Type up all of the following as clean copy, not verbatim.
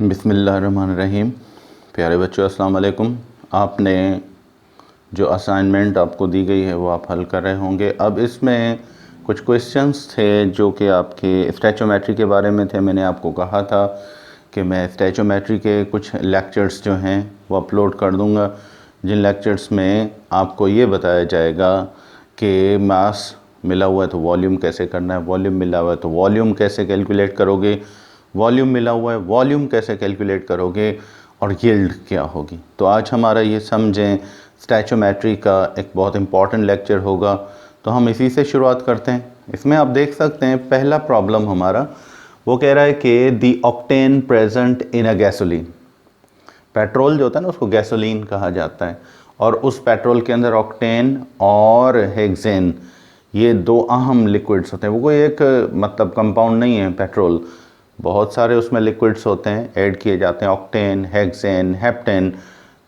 बिस्मिल्लाहिर्रहमानिर्रहीम। प्यारे बच्चों, अस्सलाम वालेकुम। आपने जो असाइनमेंट आपको दी गई है वो आप हल कर रहे होंगे। अब इसमें कुछ क्वेश्चंस थे जो कि आपके स्टैचोमेट्री के बारे में थे। मैंने आपको कहा था कि मैं स्टैचोमेट्री के कुछ लेक्चर्स जो हैं वो अपलोड कर दूंगा, जिन लेक्चर्स में आपको ये बताया जाएगा कि मास मिला हुआ है तो वॉल्यूम कैसे करना है, वॉल्यूम मिला हुआ है तो वॉल्यूम कैसे कैलकुलेट करोगे, वॉल्यूम मिला हुआ है वॉल्यूम कैसे कैलकुलेट करोगे, और यील्ड क्या होगी। तो आज हमारा ये समझें स्टैचोमेट्री का एक बहुत इंपॉर्टेंट लेक्चर होगा। तो हम इसी से शुरुआत करते हैं। इसमें आप देख सकते हैं पहला प्रॉब्लम हमारा वो कह रहा है कि the octane present in a gasoline. Petrol जो होता है ना उसको गैसोलीन कहा जाता है, और उस पेट्रोल के अंदर ऑक्टेन और हेक्सेन ये दो अहम लिक्विड्स होते हैं। वो कोई एक मतलब कंपाउंड नहीं है, पेट्रोल बहुत सारे उसमें लिक्विड्स होते हैं, ऐड किए जाते हैं, ऑक्टेन, हेक्सेन, हेप्टेन।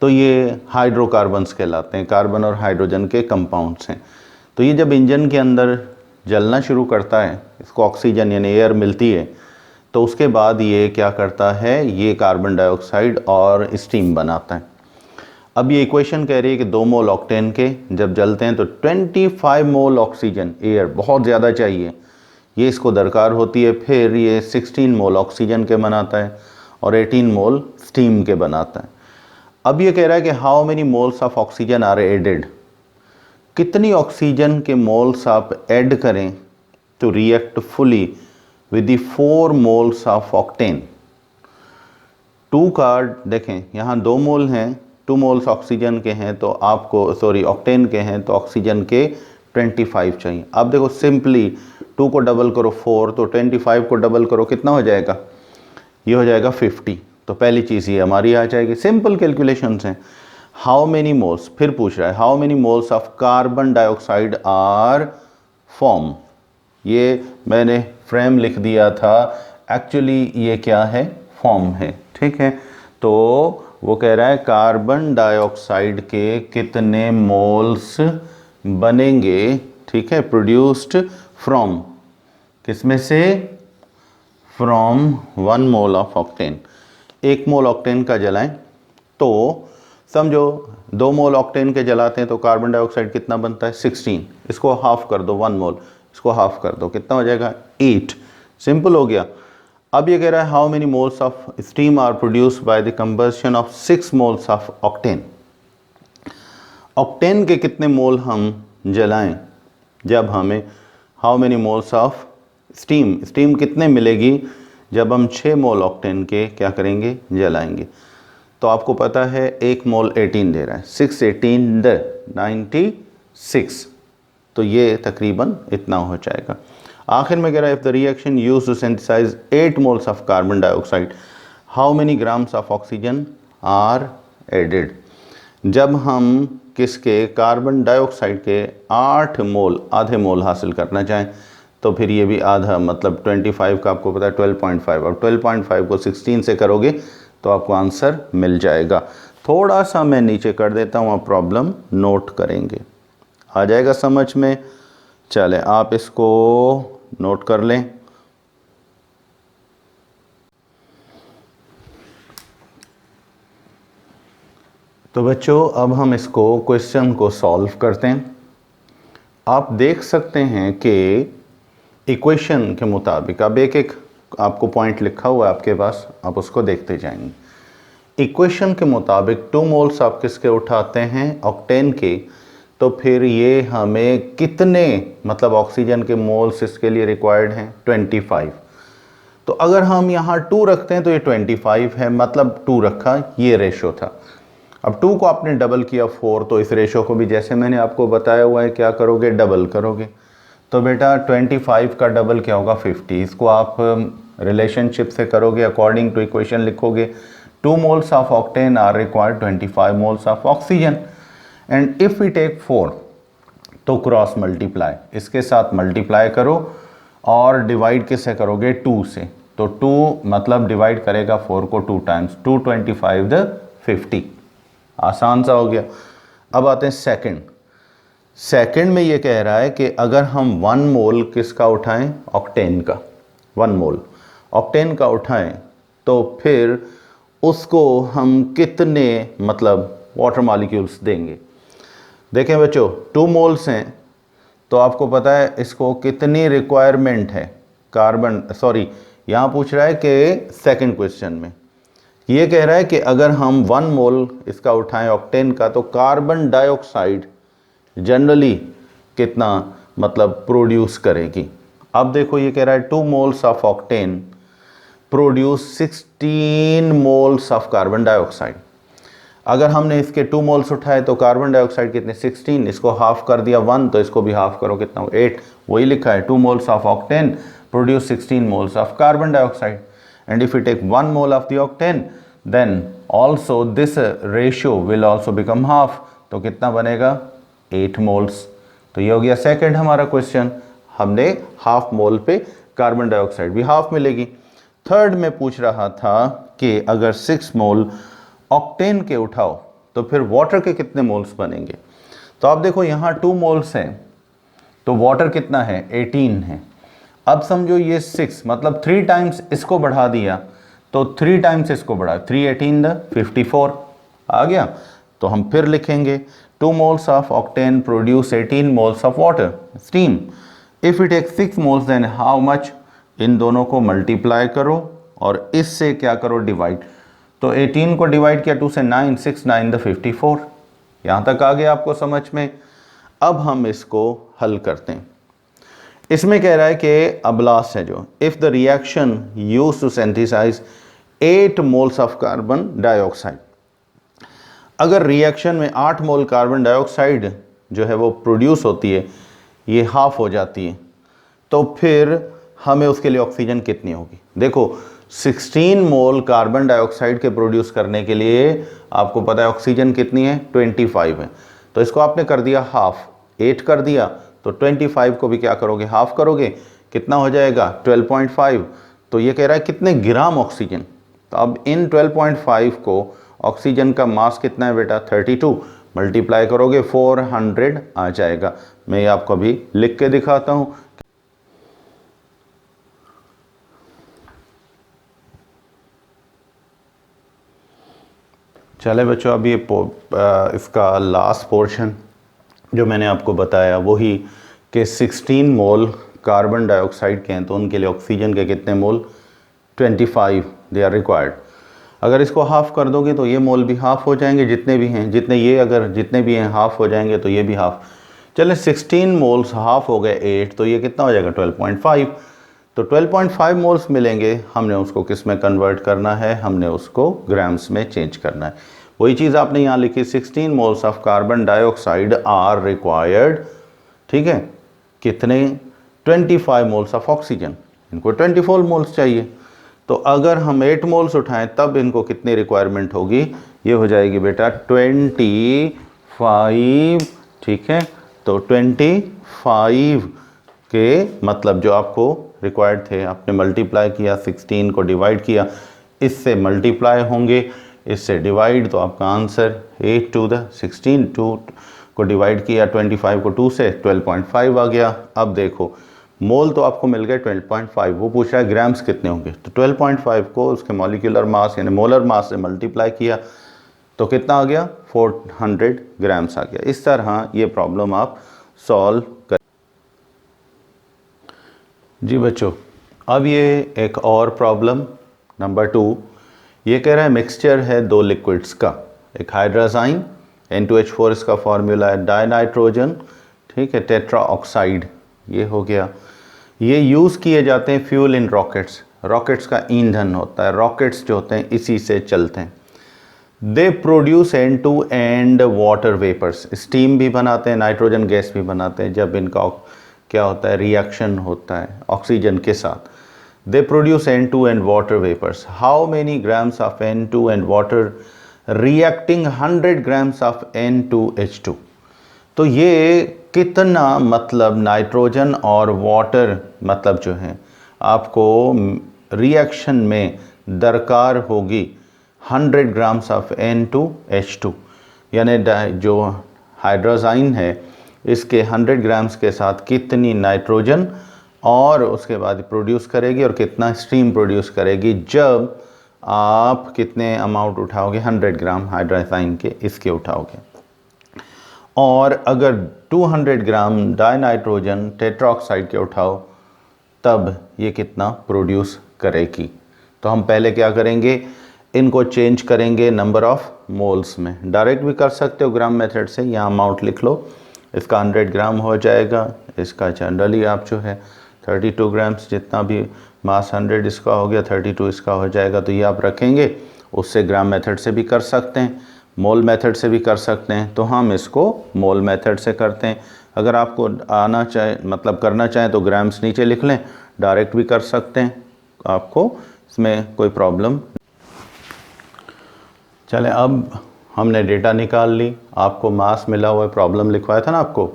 तो ये हाइड्रोकार्बन्स कहलाते हैं, कार्बन और हाइड्रोजन के कंपाउंड्स हैं। तो ये जब इंजन के अंदर जलना शुरू करता है, इसको ऑक्सीजन यानी एयर मिलती है, तो उसके बाद ये क्या करता है, ये कार्बन डाइऑक्साइड और स्टीम बनाता है। अब ये इक्वेशन कह रही है कि 2 मोल ऑक्टेन के जब जलते हैं तो 25 मोल ऑक्सीजन, एयर बहुत ज़्यादा चाहिए, ये इसको दरकार होती है। फिर ये 16 मोल ऑक्सीजन के बनाता है और 18 मोल स्टीम के बनाता है। अब ये कह रहा है कि how many moles of oxygen are added, कितनी ऑक्सीजन के मोल्स आप ऐड करें to react fully with the 4 moles of octane. 2 का देखें, यहाँ 2 मोल हैं, 2 मोल्स ऑक्सीजन के हैं तो आपको ऑक्टेन के हैं तो ऑक्सीजन के 25 चाहिए। अब देखो सिंपली 2 को डबल करो 4, तो 25 को डबल करो कितना हो जाएगा, ये हो जाएगा 50। तो पहली चीज़ ये हमारी आ जाएगी। सिंपल कैलकुलेशंस हैं। हाउ मेनी मोल्स, फिर पूछ रहा है how many moles of carbon dioxide are form. ये मैंने फ्रेम लिख दिया था, एक्चुअली ये क्या है, फॉर्म है, ठीक है। तो वो कह रहा है कार्बन डाइऑक्साइड के कितने मोल्स बनेंगे, ठीक है, प्रोड्यूस्ड फ्रॉम, किसमें से, from 1 mole of octane. 1 mole octane का जलाएं तो समझो 2 मोल ऑक्टेन के जलाते हैं तो कार्बन डाइऑक्साइड कितना बनता है, 16। इसको हाफ कर दो, 1 मोल, इसको हाफ कर दो, कितना हो जाएगा, 8। सिंपल हो गया। अब ये कह रहा है how many moles of steam are produced by the combustion of 6 moles of octane. Octane के कितने मोल हम जलाएं जब हमें, how many moles of steam, steam कितने मिलेगी जब हम 6 मोल ऑक्टेन के क्या करेंगे, जलाएंगे। तो आपको पता है 1 मोल 18 दे रहा है, 6 18 96, तो ये तकरीबन इतना हो जाएगा। आखिर में कह रहा है if the reaction used to synthesize 8 moles of carbon dioxide how many grams of oxygen are added. जब हम किसके, कार्बन डाइऑक्साइड के 8 मोल, आधे मोल हासिल करना चाहें तो फिर ये भी आधा, मतलब 25 का आपको पता है 12.5, और 12.5 को 16 से करोगे तो आपको आंसर मिल जाएगा। थोड़ा सा मैं नीचे कर देता हूँ, आप प्रॉब्लम नोट करेंगे, आ जाएगा समझ में। चले आप इसको नोट कर लें। तो बच्चों अब हम इसको क्वेश्चन को सॉल्व करते हैं। आप देख सकते हैं कि इक्वेशन के मुताबिक, अब एक एक आपको पॉइंट लिखा हुआ है आपके पास, आप उसको देखते जाएंगे। इक्वेशन के मुताबिक 2 मोल्स आप किसके उठाते हैं, ऑक्टेन के, तो फिर ये हमें कितने, मतलब ऑक्सीजन के मोल्स इसके लिए रिक्वायर्ड हैं, 25। तो अगर हम यहाँ 2 रखते हैं तो ये 25 है, मतलब 2 रखा, ये रेशो था। अब 2 को आपने डबल किया 4, तो इस रेशो को भी जैसे मैंने आपको बताया हुआ है क्या करोगे, डबल करोगे। तो बेटा 25 का डबल क्या होगा, 50। इसको आप रिलेशनशिप से करोगे, अकॉर्डिंग टू इक्वेशन लिखोगे 2 moles of octane are required 25 moles of oxygen, and if we take 4 तो क्रॉस मल्टीप्लाई, इसके साथ मल्टीप्लाई करो और डिवाइड किससे करोगे, 2 से। तो 2 मतलब डिवाइड करेगा 4 को 2 टाइम्स, 2 25 द 50, आसान सा हो गया। अब आते हैं सेकंड में ये कह रहा है कि अगर हम 1 मोल किसका उठाएं, ऑक्टेन का, 1 मोल ऑक्टेन का उठाएं तो फिर उसको हम कितने मतलब वाटर मॉलिक्यूल्स देंगे। देखें बच्चों 2 मोल्स हैं तो आपको पता है इसको कितनी रिक्वायरमेंट है कार्बन, सॉरी यहाँ पूछ रहा है कि सेकंड क्वेश्चन में ये कह रहा है कि अगर हम 1 मोल इसका उठाएं ऑक्टेन का तो कार्बन डाइऑक्साइड जनरली कितना मतलब प्रोड्यूस करेगी। अब देखो ये कह रहा है 2 moles of octane produce 16 moles of carbon dioxide. अगर हमने इसके 2 मोल्स उठाए तो कार्बन डाइऑक्साइड कितने 16, इसको हाफ कर दिया 1 तो इसको भी हाफ करो कितना 8, वही लिखा है 2 moles of octane produce 16 moles of carbon dioxide, and if we take 1 mole of the octane then also this ratio will also become half, तो कितना बनेगा 8 moles। तो ये हो गया सेकंड हमारा क्वेश्चन, हमने हाफ मोल पे कार्बन डाइऑक्साइड भी हाफ मिलेगी। थर्ड में पूछ रहा था कि अगर 6 मोल ऑक्टेन के उठाओ तो फिर वाटर के कितने मोल्स बनेंगे। तो आप देखो यहाँ 2 मोल्स हैं तो वाटर कितना है 18 है। अब समझो ये 6 मतलब 3 टाइम्स इसको बढ़ा दिया तो 3 टाइम्स इसको बढ़ा 3 18 54 आ गया। तो हम फिर लिखेंगे 2 moles of octane produce 18 moles of water steam। if we take 6 moles then how much, इन दोनों को मल्टीप्लाई करो और इससे क्या करो डिवाइड। तो 18 को डिवाइड किया 2 से 9 6 9 54। यहाँ तक आ गया आपको समझ में। अब हम इसको हल करते हैं। इसमें कह रहा है कि अब लास्ट है जो if the reaction use to synthesize 8 moles of carbon dioxide, अगर रिएक्शन में 8 मोल कार्बन डाइऑक्साइड जो है वो प्रोड्यूस होती है, ये हाफ हो जाती है, तो फिर हमें उसके लिए ऑक्सीजन कितनी होगी। देखो 16 मोल कार्बन डाइऑक्साइड के प्रोड्यूस करने के लिए आपको पता है ऑक्सीजन कितनी है 25 है, तो इसको आपने कर दिया हाफ, 8 कर दिया तो 25 को भी क्या करोगे हाफ करोगे, कितना हो जाएगा 12.5। तो ये कह रहा है कितने ग्राम ऑक्सीजन, तो अब इन 12.5 को ऑक्सीजन का मास कितना है बेटा 32, मल्टीप्लाई करोगे 400 आ जाएगा। मैं ये आपको अभी लिख के दिखाता हूँ। चले बच्चों अब ये इसका लास्ट पोर्शन जो मैंने आपको बताया वही कि 16 मोल कार्बन डाइऑक्साइड के हैं तो उनके लिए ऑक्सीजन के कितने मोल 25 दे आर रिक्वायर्ड। अगर इसको हाफ कर दोगे तो ये मोल भी हाफ हो जाएंगे जितने भी हैं, जितने ये अगर जितने भी हैं हाफ हो जाएंगे तो ये भी हाफ। चले 16 मोल्स हाफ हो गए 8 तो ये कितना हो जाएगा 12.5। तो 12.5 मोल्स मिलेंगे, हमने उसको किस में कन्वर्ट करना है, हमने उसको ग्राम्स में चेंज करना है। वही चीज़ आपने यहाँ लिखी 16 moles of carbon dioxide are required, ठीक है, कितने 25 मोल्स ऑफ ऑक्सीजन, इनको 24 मोल्स चाहिए। तो अगर हम 8 मोल्स उठाएं तब इनको कितनी रिक्वायरमेंट होगी, ये हो जाएगी बेटा 25, ठीक है। तो 25 के मतलब जो आपको रिक्वायर्ड थे आपने मल्टीप्लाई किया, 16 को डिवाइड किया, इससे मल्टीप्लाई होंगे, इससे डिवाइड, तो आपका आंसर 8 to the 16 2 को डिवाइड किया 25 को 2 से 12.5 आ गया। अब देखो मोल तो आपको मिल गए 12.5, वो पूछ रहा है ग्राम्स कितने होंगे, तो 12.5 को उसके मॉलिक्यूलर मास यानी मोलर मास से मल्टीप्लाई किया तो कितना आ गया 400 ग्राम्स आ गया। इस तरह ये प्रॉब्लम आप सॉल्व कर। जी बच्चों अब ये एक और प्रॉब्लम नंबर 2, ये कह रहा है मिक्सचर है 2 लिक्विड्स का, एक हाइड्राजाइन N2H4 इसका फॉर्मूला है, डाइनाइट्रोजन, ठीक है, टेट्रा ऑक्साइड, ये हो गया। ये यूज़ किए जाते हैं फ्यूल इन रॉकेट्स, रॉकेट्स का ईंधन होता है, रॉकेट्स जो होते हैं इसी से चलते हैं। They produce N2 and water vapours, steam भी बनाते हैं, नाइट्रोजन गैस भी बनाते हैं जब इनका क्या होता है रिएक्शन होता है ऑक्सीजन के साथ। They produce N2 and water vapors. How many grams of N2 and water reacting 100 grams of N2H2? तो ये कितना मतलब नाइट्रोजन और वाटर मतलब जो है आपको रिएक्शन में दरकार होगी 100 ग्राम्स ऑफ N2H2, यानी जो हाइड्रोजाइन है इसके 100 ग्राम्स के साथ कितनी नाइट्रोजन और उसके बाद प्रोड्यूस करेगी और कितना स्टीम प्रोड्यूस करेगी जब आप कितने अमाउंट उठाओगे, 100 ग्राम हाइड्रासाइन के इसके उठाओगे। और अगर 200 ग्राम डाइनाइट्रोजन टेट्राऑक्साइड के उठाओ तब ये कितना प्रोड्यूस करेगी। तो हम पहले क्या करेंगे, इनको चेंज करेंगे नंबर ऑफ़ मोल्स में। डायरेक्ट भी कर सकते हो ग्राम मेथड से, यहाँ अमाउंट लिख लो, इसका 100 ग्राम हो जाएगा, इसका जनरली आप जो है 32 ग्राम्स, जितना भी मास 100 इसका हो गया 32 इसका हो जाएगा। तो ये आप रखेंगे, उससे ग्राम मेथड से भी कर सकते हैं, मोल मेथड से भी कर सकते हैं। तो हम इसको मोल मेथड से करते हैं। अगर आपको आना चाहे मतलब करना चाहें तो ग्राम्स नीचे लिख लें, डायरेक्ट भी कर सकते हैं, आपको इसमें कोई प्रॉब्लम। चलें, अब हमने डेटा निकाल ली, आपको मास मिला हुआ है, प्रॉब्लम लिखवाया था ना आपको,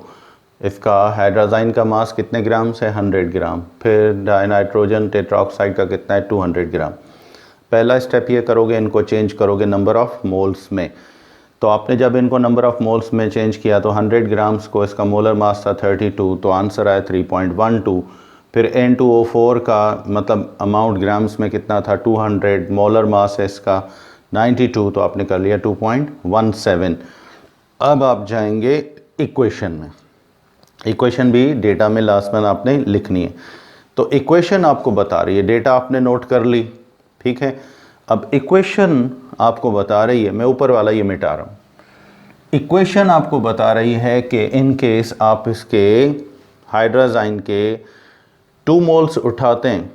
इसका हाइड्राजाइन का मास कितने ग्राम से 100 ग्राम, फिर डाइनाइट्रोजन टेट्राऑक्साइड का कितना है 200 ग्राम। पहला स्टेप ये करोगे, इनको चेंज करोगे नंबर ऑफ़ मोल्स में। तो आपने जब इनको नंबर ऑफ़ मोल्स में चेंज किया तो 100 ग्राम्स को इसका मोलर मास था 32, तो आंसर आया 3.12। फिर N2O4 का मतलब अमाउंट ग्राम्स में कितना था 200, मोलर मास है इसका 92, तो आपने कर लिया 2.17। अब आप जाएंगे इक्वेशन में, इक्वेशन भी डेटा में लास्ट में आपने लिखनी है। तो इक्वेशन आपको बता रही है, डेटा आपने नोट कर ली, ठीक है। अब इक्वेशन आपको बता रही है, मैं ऊपर वाला ये मिटा रहा हूँ, इक्वेशन आपको बता रही है कि इन केस आप इसके हाइड्राजाइन के 2 मोल्स उठाते हैं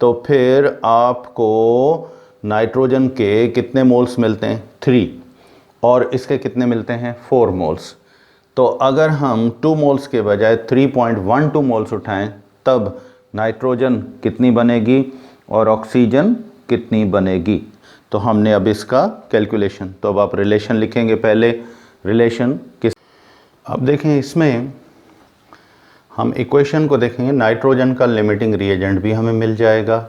तो फिर आपको नाइट्रोजन के कितने मोल्स मिलते हैं 3, और इसके कितने मिलते हैं 4 मोल्स। तो अगर हम 2 मोल्स के बजाय 3.12 मोल्स उठाएं तब नाइट्रोजन कितनी बनेगी और ऑक्सीजन कितनी बनेगी। तो हमने अब इसका कैलकुलेशन, तो अब आप रिलेशन लिखेंगे, पहले रिलेशन किस, अब देखें इसमें हम इक्वेशन को देखेंगे, नाइट्रोजन का लिमिटिंग रिएजेंट भी हमें मिल जाएगा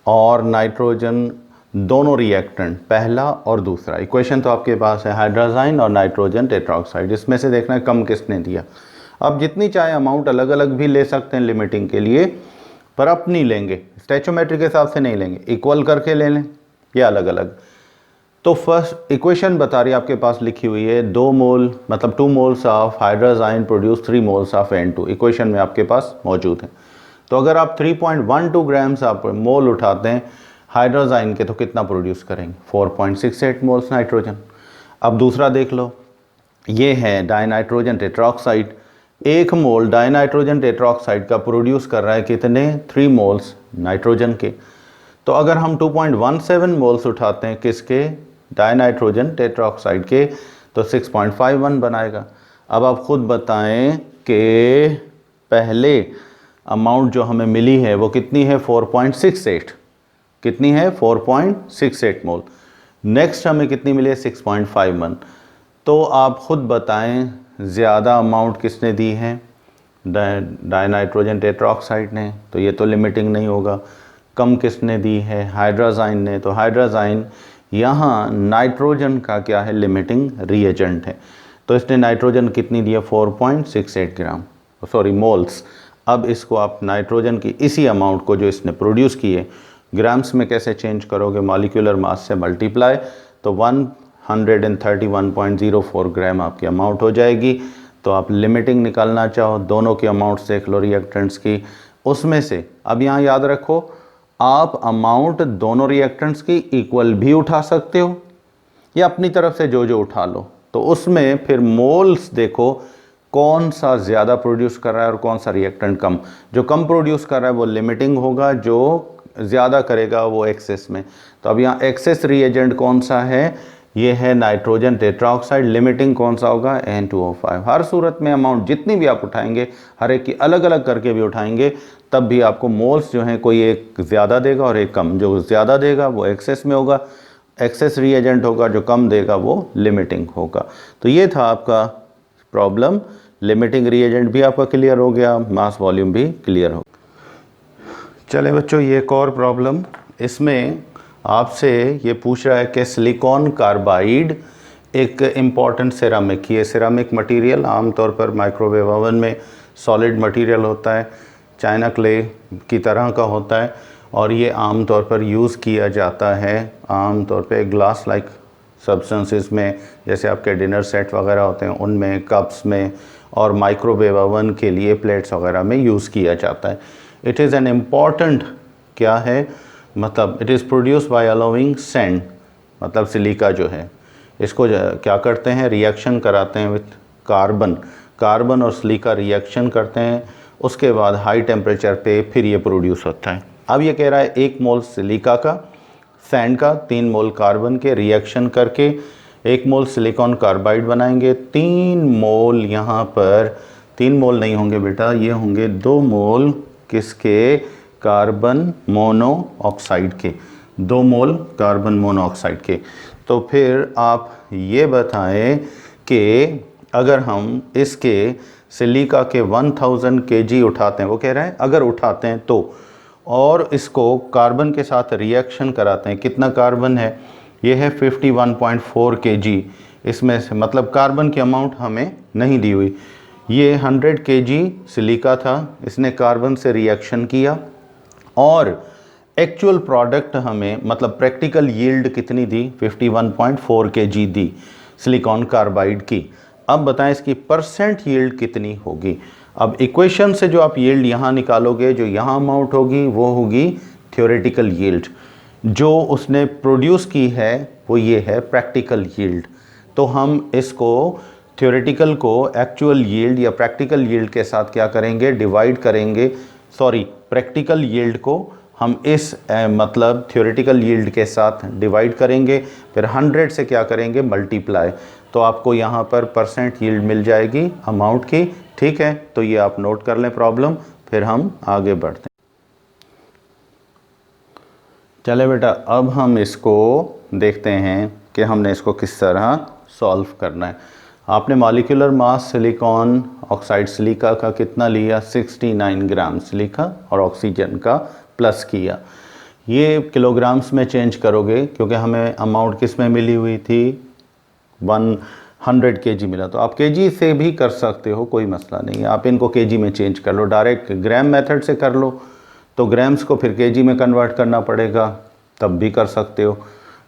और नाइट्रोजन दोनों रिएक्टेंट पहला और दूसरा। इक्वेशन तो आपके पास है हाइड्राजाइन और नाइट्रोजन टेट्राऑक्साइड, इसमें से देखना है कम किसने दिया। अब जितनी चाहे अमाउंट अलग अलग भी ले सकते हैं लिमिटिंग के लिए, पर अब नहीं लेंगे, स्टैचोमेट्री के हिसाब से नहीं लेंगे, इक्वल करके ले लें या अलग अलग। तो फर्स्ट इक्वेशन बता रही है आपके पास लिखी हुई है 2 मोल मतलब 2 moles of hydrazine produce 3 moles of N2, equation में आपके पास मौजूद है। तो अगर आप 3.12 ग्राम्स आप मोल उठाते हैं हाइड्रोजाइन के तो कितना प्रोड्यूस करेंगे 4.68 मोल्स नाइट्रोजन। अब दूसरा देख लो, ये है डाइनाइट्रोजन टेट्राऑक्साइड, 1 मोल डाइनाइट्रोजन टेट्राऑक्साइड का प्रोड्यूस कर रहा है कितने 3 मोल्स नाइट्रोजन के। तो अगर हम 2.17 मोल्स उठाते हैं किसके डाइनाइट्रोजन टेट्राऑक्साइड के तो 6.51 बनाएगा। अब आप खुद बताएं कि पहले अमाउंट जो हमें मिली है वो कितनी है 4.68, कितनी है 4.68 मोल। नेक्स्ट हमें कितनी मिली है 6.51। तो आप खुद बताएं ज़्यादा अमाउंट किसने दी है डाइनाइट्रोजन टेट्राऑक्साइड ने, तो ये तो लिमिटिंग नहीं होगा। कम किसने दी है हाइड्राजाइन ने, तो हाइड्राजाइन यहाँ नाइट्रोजन का क्या है लिमिटिंग रिएजेंट है, तो इसने नाइट्रोजन कितनी दी है 4.68 ग्राम सॉरी मोल्स। अब इसको आप नाइट्रोजन की इसी अमाउंट को जो इसने प्रोड्यूस की है ग्राम्स में कैसे चेंज करोगे, मॉलिक्यूलर मास से मल्टीप्लाई, तो 131.04 ग्राम आपकी अमाउंट हो जाएगी। तो आप लिमिटिंग निकालना चाहो दोनों की अमाउंट्स देख लो रिएक्टेंट्स की, उसमें से अब यहाँ याद रखो आप अमाउंट दोनों रिएक्टेंट्स की इक्वल भी उठा सकते हो या अपनी तरफ से जो जो उठा लो। तो उसमें फिर मोल्स देखो कौन सा ज़्यादा प्रोड्यूस कर रहा है और कौन सा रिएक्टेंट कम। जो कम प्रोड्यूस कर रहा है वो लिमिटिंग होगा, जो ज़्यादा करेगा वो एक्सेस में। तो अब यहाँ एक्सेस रिएजेंट कौन सा है, ये है नाइट्रोजन टेट्राऑक्साइड, लिमिटिंग कौन सा होगा N2O5। हर सूरत में अमाउंट जितनी भी आप उठाएंगे हर एक की अलग अलग करके भी उठाएंगे तब भी आपको मोल्स जो हैं कोई एक ज़्यादा देगा और एक कम। जो ज़्यादा देगा वो एक्सेस में होगा, एक्सेस रिएजेंट होगा, जो कम देगा वो लिमिटिंग होगा। तो ये था आपका प्रॉब्लम, लिमिटिंग रिएजेंट भी आपका क्लियर हो गया, मास वॉल्यूम भी क्लियर हो। चले बच्चों, ये एक और प्रॉब्लम, इसमें आपसे ये पूछ रहा है कि सिलिकॉन कार्बाइड एक इम्पॉर्टेंट सिरामिक, ये सिरामिक मटेरियल आमतौर पर माइक्रोवेव ओवन में सॉलिड मटेरियल होता है, चाइना क्ले की तरह का होता है और ये आम तौर पर यूज़ किया जाता है आम तौर पे ग्लास लाइक सब्सटेंसेस में, जैसे आपके डिनर सेट वगैरह होते हैं उनमें, कप्स में, और माइक्रोवेव ओवन के लिए प्लेट्स वगैरह में यूज़ किया जाता है। इट इज़ एन इम्पॉर्टेंट क्या है, मतलब it is produce by allowing sand, मतलब सिलिका जो है इसको क्या करते हैं, रिएक्शन कराते हैं विथ कार्बन, कार्बन और सिलिका रिएक्शन करते हैं, उसके बाद हाई टेम्परेचर पे फिर ये प्रोड्यूस होता है। अब ये कह रहा है 1 मोल सिलिका का, सैंड का 3 मोल कार्बन के रिएक्शन करके 1 मोल सिलिकॉन कार्बाइड बनाएंगे। 3 मोल यहाँ पर, 3 मोल नहीं होंगे बेटा, ये होंगे 2 मोल किसके, कार्बन मोनोऑक्साइड के, 2 मोल कार्बन मोनोऑक्साइड के। तो फिर आप ये बताएं कि अगर हम इसके सिलिका के 1000 kg उठाते हैं, वो कह रहा है अगर उठाते हैं तो, और इसको कार्बन के साथ रिएक्शन कराते हैं, कितना कार्बन है, ये है 51.4 kg, इसमें से मतलब कार्बन की अमाउंट हमें नहीं दी हुई, ये 100 kg सिलिका था, इसने कार्बन से रिएक्शन किया और एक्चुअल प्रोडक्ट हमें मतलब प्रैक्टिकल यील्ड कितनी दी, 51.4 kg दी सिलिकॉन कार्बाइड की। अब बताएं इसकी परसेंट यील्ड कितनी होगी। अब इक्वेशन से जो आप यील्ड यहाँ निकालोगे, जो यहाँ अमाउंट होगी वो होगी थ्योरेटिकल यील्ड, जो उसने प्रोड्यूस की है वो ये है प्रैक्टिकल यील्ड। तो हम इसको थ्योरेटिकल को एक्चुअल यील्ड या प्रैक्टिकल यील्ड के साथ क्या करेंगे, डिवाइड करेंगे, सॉरी प्रैक्टिकल यील्ड को हम इस मतलब थ्योरेटिकल यील्ड के साथ डिवाइड करेंगे, फिर 100 से क्या करेंगे, मल्टीप्लाई, तो आपको यहाँ पर परसेंट यील्ड मिल जाएगी अमाउंट की। ठीक है, तो ये आप नोट कर लें प्रॉब्लम, फिर हम आगे बढ़ते हैं। चले बेटा, अब हम इसको देखते हैं कि हमने इसको किस तरह सॉल्व करना है। आपने molecular mass silicon oxide silica का कितना लिया, 69 ग्राम सिलिका और ऑक्सीजन का प्लस किया, ये किलोग्राम्स में चेंज करोगे क्योंकि हमें अमाउंट किस में मिली हुई थी, 100 kg मिला, तो आप kg से भी कर सकते हो, कोई मसला नहीं है, आप इनको kg में चेंज कर लो, डायरेक्ट ग्राम मेथड से कर लो तो ग्राम्स को फिर kg में कन्वर्ट करना पड़ेगा, तब भी कर सकते हो,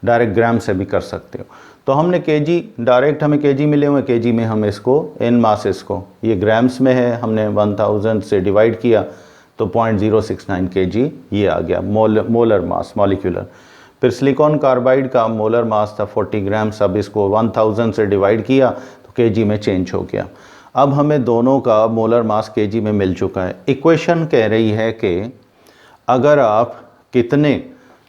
डायरेक्ट ग्राम से भी कर सकते हो। तो हमने kg, डायरेक्ट हमें kg मिले हुए, kg में हम इसको इन मासेस को, ये ग्राम्स में है, हमने 1000 से डिवाइड किया तो 0.069 kg ये आ गया मोलर मास मॉलिक्यूलर। फिर सिलिकॉन कार्बाइड का मोलर मास था 40 ग्राम, अब इसको 1000 से डिवाइड किया तो kg में चेंज हो गया। अब हमें दोनों का मोलर मास kg में मिल चुका है। इक्वेशन कह रही है कि अगर आप कितने,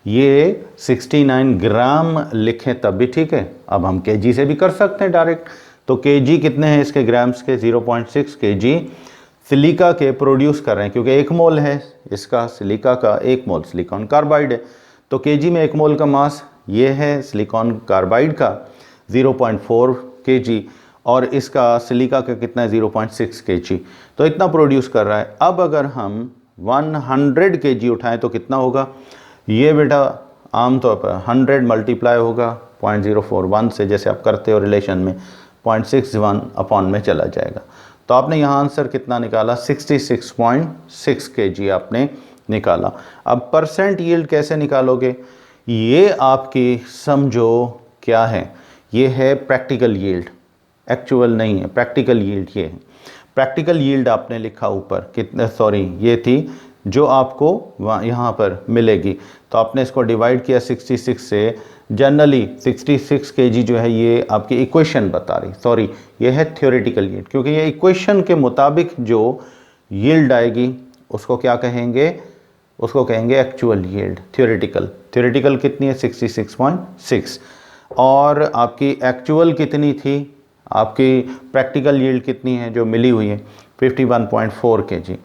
ये 69 ग्राम लिखें तब भी ठीक है, अब हम kg से भी कर सकते हैं डायरेक्ट, तो kg कितने हैं इसके ग्राम्स के, 0.6 kg सिलिका के प्रोड्यूस कर रहे हैं, क्योंकि 1 मोल है इसका, सिलिका का 1 मोल सिलिकॉन कार्बाइड है, तो kg में 1 मोल का मास ये है सिलिकॉन कार्बाइड का 0.4 kg और इसका सिलिका का कितना है, 0.6 kg, तो इतना प्रोड्यूस कर रहा है। अब अगर हम 100 kg उठाएं तो कितना होगा, ये बेटा आमतौर पर 100 मल्टीप्लाई होगा 0.041 से, जैसे आप करते हो रिलेशन में, 0.61 अपॉन में चला जाएगा, तो आपने यहाँ आंसर कितना निकाला, 66.6 kg आपने निकाला। अब परसेंट यील्ड कैसे निकालोगे, ये आपकी समझो क्या है, ये है प्रैक्टिकल यील्ड, एक्चुअल नहीं है, प्रैक्टिकल यील्ड ये है। प्रैक्टिकल यील्ड आपने लिखा ऊपर कितने, सॉरी ये थी जो आपको यहाँ पर मिलेगी, तो आपने इसको डिवाइड किया 66 से, जनरली 66 kg जो है ये आपकी इक्वेशन बता रही, सॉरी ये है थ्योरेटिकल यील्ड, क्योंकि ये इक्वेशन के मुताबिक जो यील्ड आएगी उसको क्या कहेंगे, उसको कहेंगे एक्चुअल यील्ड। थ्योरेटिकल कितनी है, 66.6, और आपकी एक्चुअल कितनी थी, आपकी प्रैक्टिकल यील्ड कितनी है जो मिली हुई है, 51.4 kg,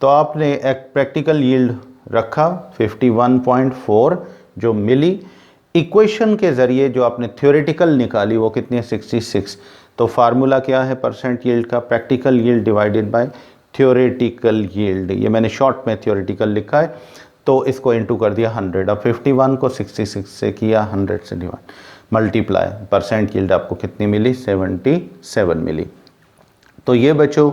तो आपने एक प्रैक्टिकल यील्ड रखा 51.4 जो मिली, इक्वेशन के ज़रिए जो आपने थ्योरेटिकल निकाली वो कितनी है, 66, तो फार्मूला क्या है परसेंट यील्ड का, practical yield divided by theoretical yield, ये मैंने शॉर्ट में थ्योरेटिकल लिखा है, तो इसको इनटू कर दिया 100, अब 51 को 66 से किया, 100 से डिवाइड, मल्टीप्लाई, परसेंट यील्ड आपको कितनी मिली, 77 मिली। तो ये बच्चों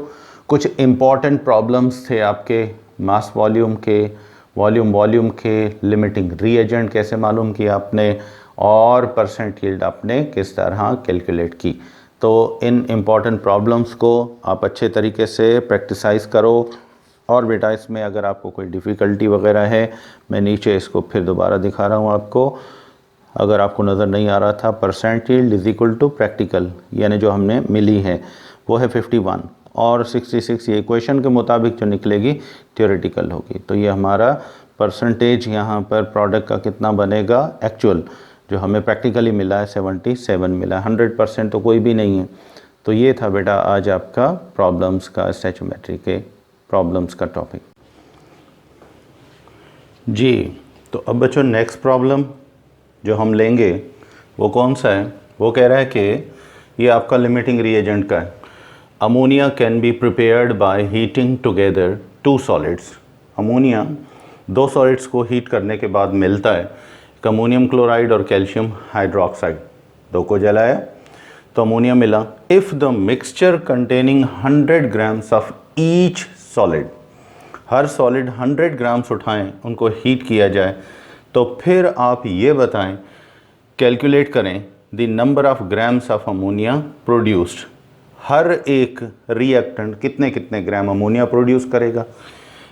कुछ इम्पॉर्टेंट प्रॉब्लम्स थे आपके मास वॉल्यूम के वॉल्यूम के लिमिटिंग रीएजेंट कैसे मालूम किया आपने, और परसेंट यील्ड आपने किस तरह कैलकुलेट की। तो इन इम्पॉर्टेंट प्रॉब्लम्स को आप अच्छे तरीके से प्रैक्टिसाइज करो। और बेटा इसमें अगर आपको कोई डिफ़िकल्टी वगैरह है, मैं नीचे इसको फिर दोबारा दिखा रहा हूँ आपको, अगर आपको नज़र नहीं आ रहा था, percent yield is equal to practical, यानी जो हमने मिली है वो है 51, और 66 ये इक्वेशन के मुताबिक जो निकलेगी थ्योरेटिकल होगी। तो ये हमारा परसेंटेज यहाँ पर प्रोडक्ट का कितना बनेगा, एक्चुअल जो हमें प्रैक्टिकली मिला है 77 मिला है, 100% तो कोई भी नहीं है। तो ये था बेटा आज आपका प्रॉब्लम्स का, स्टैचोमेट्री के प्रॉब्लम्स का टॉपिक जी। तो अब बच्चों नेक्स्ट प्रॉब्लम जो हम लेंगे वो कौन सा है, वो कह रहा है कि ये आपका लिमिटिंग रिएजेंट का है। Ammonia can be prepared by heating together two solids. Ammonia दो सॉलिड्स को हीट करने के बाद मिलता है, अमोनियम क्लोराइड और कैल्शियम हाइड्रोक्साइड, दो को जलाया तो अमोनिया मिला। If the mixture containing 100 grams of each solid, हर सॉलिड 100 ग्राम्स उठाएं, उनको हीट किया जाए, तो फिर आप ये बताएं, कैलकुलेट करें the number of grams of ammonia produced. हर एक रिएक्टेंट कितने कितने ग्राम अमोनिया प्रोड्यूस करेगा।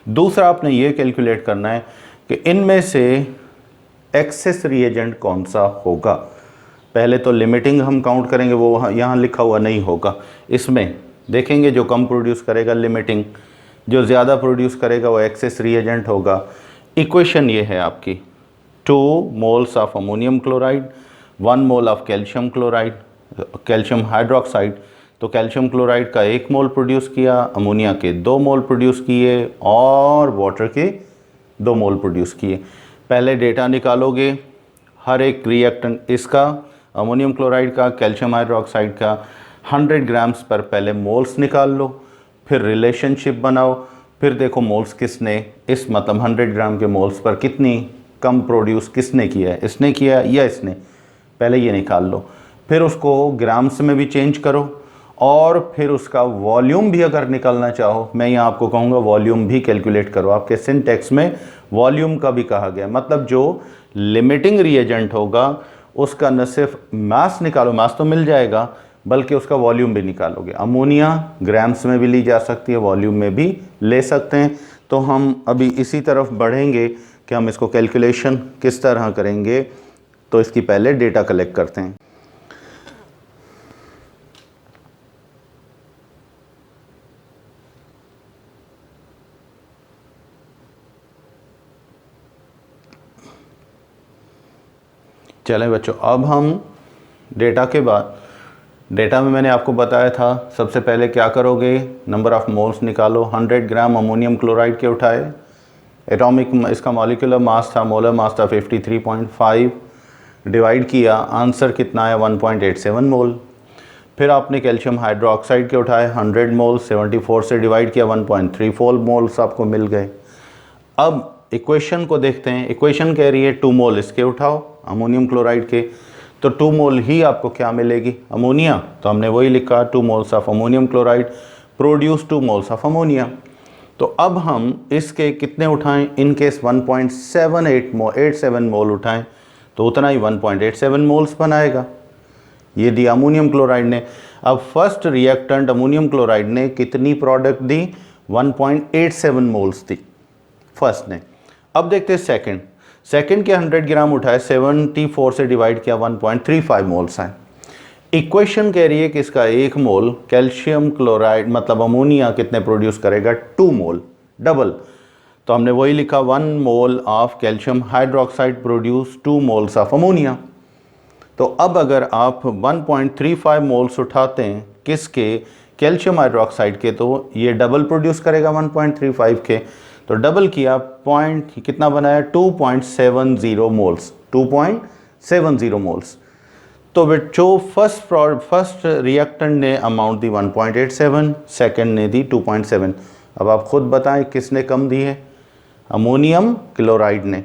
दूसरा आपने ये कैलकुलेट करना है कि इनमें से एक्सेस रिएजेंट कौन सा होगा। पहले तो लिमिटिंग हम काउंट करेंगे, वो यहाँ लिखा हुआ नहीं होगा, इसमें देखेंगे जो कम प्रोड्यूस करेगा लिमिटिंग, जो ज़्यादा प्रोड्यूस करेगा वो एक्सेस रिएजेंट होगा। इक्वेशन ये है आपकी, 2 moles of ammonium chloride, 1 mole of calcium chloride, calcium hydroxide. तो कैल्शियम क्लोराइड का 1 मोल प्रोड्यूस किया, अमोनिया के 2 मोल प्रोड्यूस किए, और वाटर के 2 मोल प्रोड्यूस किए। पहले डेटा निकालोगे हर एक रिएक्टेंट, इसका अमोनियम क्लोराइड का, कैल्शियम हाइड्रोक्साइड का 100 ग्राम्स पर पहले मोल्स निकाल लो, फिर रिलेशनशिप बनाओ, फिर देखो मोल्स किसने, इस मतलब 100 ग्राम के मोल्स पर कितनी कम प्रोड्यूस किसने किया है, इसने किया या इसने, पहले ये निकाल लो। फिर उसको ग्राम्स में भी चेंज करो, और फिर उसका वॉल्यूम भी अगर निकालना चाहो, मैं यहाँ आपको कहूँगा वॉल्यूम भी कैलकुलेट करो। आपके सिंटेक्स में वॉल्यूम का भी कहा गया, मतलब जो लिमिटिंग रिएजेंट होगा उसका न सिर्फ मास निकालो, मास तो मिल जाएगा, बल्कि उसका वॉल्यूम भी निकालोगे। अमोनिया ग्राम्स में भी ली जा सकती है, वॉल्यूम में भी ले सकते हैं। तो हम अभी इसी तरफ बढ़ेंगे कि हम इसको कैलकुलेशन किस तरह करेंगे। तो इसकी पहले डेटा कलेक्ट करते हैं। चलें बच्चों, अब हम डेटा के बाद, डेटा में मैंने आपको बताया था सबसे पहले क्या करोगे, नंबर ऑफ़ मोल्स निकालो। 100 ग्राम अमोनियम क्लोराइड के उठाए, एटॉमिक इसका मॉलिक्यूलर मास था, मोलर मास था 53.5, डिवाइड किया, आंसर कितना है 1.87 मोल। फिर आपने कैल्शियम हाइड्रोक्साइड के उठाए 100 मोल, 74 से डिवाइड किया 1.34 मोल्स आपको मिल गए। अब इक्वेशन को देखते हैं, इक्वेशन कह रही है 2 मोल इसके उठाओ अमोनियम क्लोराइड के, तो 2 मोल ही आपको क्या मिलेगी, अमोनिया। तो हमने वही लिखा 2 moles of ammonium chloride produce 2 moles of ammonia. तो अब हम इसके कितने उठाएं, इन केस 1.87 मोल उठाएं तो उतना ही 1.87 मोल्स बनाएगा, ये दी अमोनियम क्लोराइड ने। अब फर्स्ट रिएक्टेंट अमोनियम क्लोराइड ने कितनी product the, 1.87 moles the first ने। अब देखते हैं सेकंड, सेकंड के 100 ग्राम उठाए, 74 से डिवाइड किया 1.35 मोल्स आए। इक्वेशन कह रही है कि इसका 1 मोल कैल्शियम क्लोराइड मतलब अमोनिया कितने प्रोड्यूस करेगा, 2 मोल, डबल। तो हमने वही लिखा 1 mole of calcium hydroxide produce 2 moles of ammonia. तो अब अगर आप 1.35 मोल्स उठाते हैं किसके, कैल्शियम हाइड्रोक्साइड के, तो ये डबल प्रोड्यूस करेगा 1.35 के। तो डबल किया, पॉइंट कितना बनाया, 2.70 मोल्स, 2.70 मोल्स। तो बच्चों फर्स्ट रिएक्टेंट ने अमाउंट दी 1.87, सेकंड ने दी 2.7। अब आप खुद बताएं किसने कम दी है, अमोनियम क्लोराइड ने।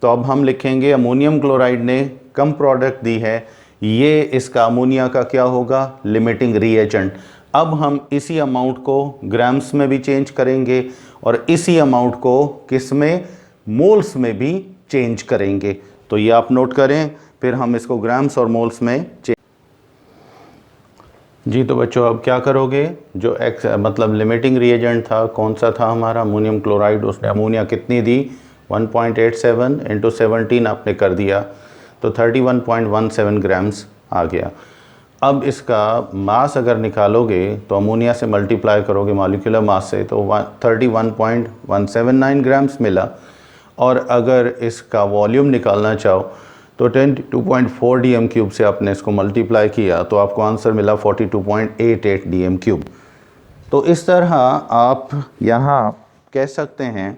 तो अब हम लिखेंगे अमोनियम क्लोराइड ने कम प्रोडक्ट दी है, ये इसका अमोनिया का क्या होगा, लिमिटिंग रिएजेंट। अब हम इसी अमाउंट को ग्राम्स में भी चेंज करेंगे और इसी अमाउंट को किस में, मोल्स में भी चेंज करेंगे। तो ये आप नोट करें, फिर हम इसको ग्राम्स और मोल्स में चेंज। जी तो बच्चों अब क्या करोगे, जो मतलब लिमिटिंग रिएजेंट था कौन सा था हमारा, अमोनियम क्लोराइड, उसने अमोनिया कितनी दी 1.87 इंटू 17 आपने कर दिया तो 31.17 ग्राम्स आ गया। अब इसका मास अगर निकालोगे तो अमोनिया से मल्टीप्लाई करोगे मॉलिक्यूलर मास से तो 31.179 ग्राम्स मिला, और अगर इसका वॉल्यूम निकालना चाहो तो 22.4 dm³ से आपने इसको मल्टीप्लाई किया तो आपको आंसर मिला 42.88 dm³। तो इस तरह आप यहाँ कह सकते हैं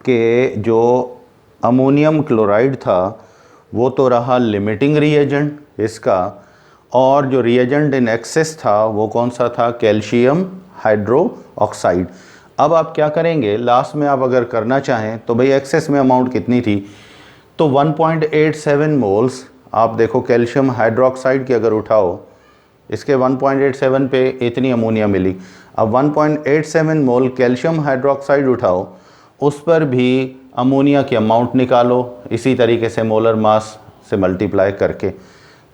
कि जो अमोनियम क्लोराइड था वो तो रहा लिमिटिंग रिएजेंट इसका, और जो रिएजेंट इन एक्सेस था वो कौन सा था, कैल्शियम हाइड्रोक्साइड। अब आप क्या करेंगे, लास्ट में आप अगर करना चाहें तो भाई एक्सेस में अमाउंट कितनी थी, तो 1.87 मोल्स आप देखो कैल्शियम हाइड्रोक्साइड की अगर उठाओ, इसके 1.87 पे इतनी अमोनिया मिली। अब 1.87 मोल कैल्शियम हाइड्रोक्साइड उठाओ, उस पर भी अमोनिया की अमाउंट निकालो इसी तरीके से मोलर मास से मल्टीप्लाई करके,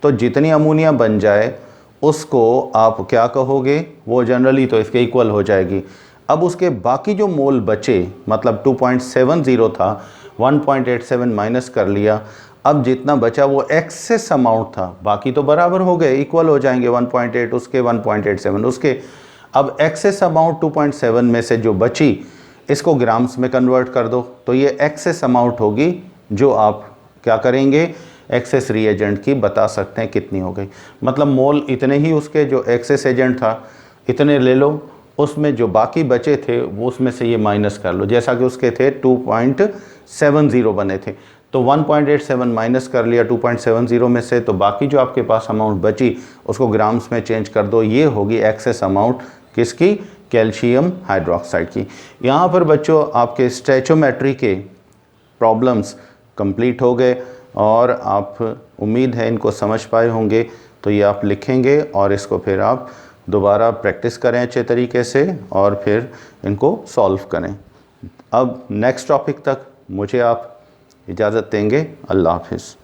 तो जितनी अमोनिया बन जाए उसको आप क्या कहोगे, वो जनरली तो इसके इक्वल हो जाएगी। अब उसके बाकी जो मोल बचे, मतलब 2.70 था, 1.87 माइनस कर लिया, अब जितना बचा वो एक्सेस अमाउंट था, बाकी तो बराबर हो गए, इक्वल हो जाएंगे, 1.8 उसके 1.87 उसके। अब एक्सेस अमाउंट 2.7 में से जो बची इसको ग्राम्स में कन्वर्ट कर दो, तो ये एक्सेस अमाउंट होगी जो आप क्या करेंगे, एक्सेस रिएजेंट की बता सकते हैं कितनी हो गई। मतलब मोल इतने ही उसके जो एक्सेस एजेंट था इतने ले लो, उसमें जो बाकी बचे थे वो उसमें से ये माइनस कर लो, जैसा कि उसके थे 2.70 बने थे, तो 1.87 माइनस कर लिया 2.70 में से, तो बाकी जो आपके पास अमाउंट बची उसको ग्राम्स में चेंज कर दो, ये होगी एक्सेस अमाउंट किसकी, कैल्शियम हाइड्रोक्साइड की। यहाँ पर बच्चों आपके स्टैचोमेट्री के प्रॉब्लम्स कंप्लीट हो गए और आप उम्मीद है इनको समझ पाए होंगे। तो ये आप लिखेंगे और इसको फिर आप दोबारा प्रैक्टिस करें अच्छे तरीके से और फिर इनको सॉल्व करें। अब नेक्स्ट टॉपिक तक मुझे आप इजाज़त देंगे। अल्लाह हाफिज़।